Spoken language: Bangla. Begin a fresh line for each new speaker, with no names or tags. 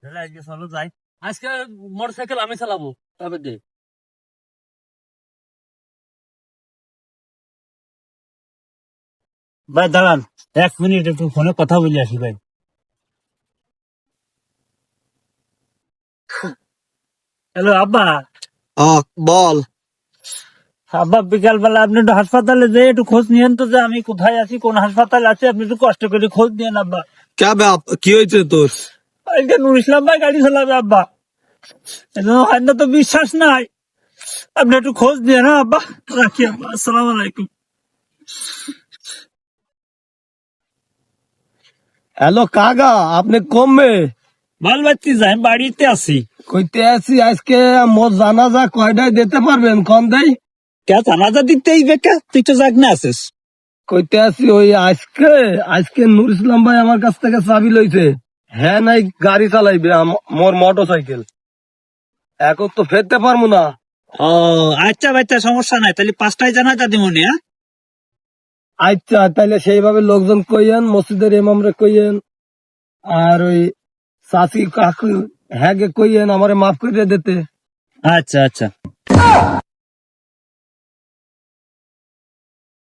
আজকে চলো যাই। আজকে মোটরসাইকেল আমি চালাবো, তবে দে। ভাই দাঁড়ান, 1 মিনিট একটু ফোনে কথা বলে আসি ভাই। হ্যালো আব্বা।
বল।
আব্বা বিকাল বেলা আপনি একটু হাসপাতালে যেয়ে একটু খোঁজ নিয়েন তো, যে আমি কোথায় আছি, কোন হাসপাতাল আছি, আপনি একটু কষ্ট করে খোঁজ নিয়েন আব্বা।
কে বাপ, কি হয়েছে তোর?
আজকে নুর ইসলাম ভাই গাড়ি চালাবে আব্বা, এজন্য তো বিশ্বাস নাই। আপনি একটু খোঁজ নিয়ে না আব্বা। রাখি আব্বা, আসসালামু আলাইকুম।
হ্যালো কাকা, আপনি কমবে
ভাল বাচ্চি যাই, বাড়িতে আছি।
কইতে আছি আজকে মোর জানাজা কয়টায় দিতে পারবেন কম দেই?
কে জানাজা দিতেই বেকা, তুই তো জাগ না আছিস।
কইতে আছি ওই আজকে আজকে নূর ইসলাম ভাই আমার কাছ থেকে চাবি লইছে। হ্যাঁ নাই গাড়ি চালাইবে মোর মোটর সাইকেল। এখন তো ফেরতে পারবো না।
ও আচ্ছা বাচ্চা, সমস্যা নাই, তাহলে 5টায় জানাজা দিব নি। হ্যাঁ
আচ্ছা তাইলে সেইভাবে লোকজন কইয়েন, মসজিদের ইমামরে কইয়েন, আর ওই চাচি কাকু হ্যাঁ গে কইয়েন আমারে মাফ করে দিতে।
আচ্ছা আচ্ছা।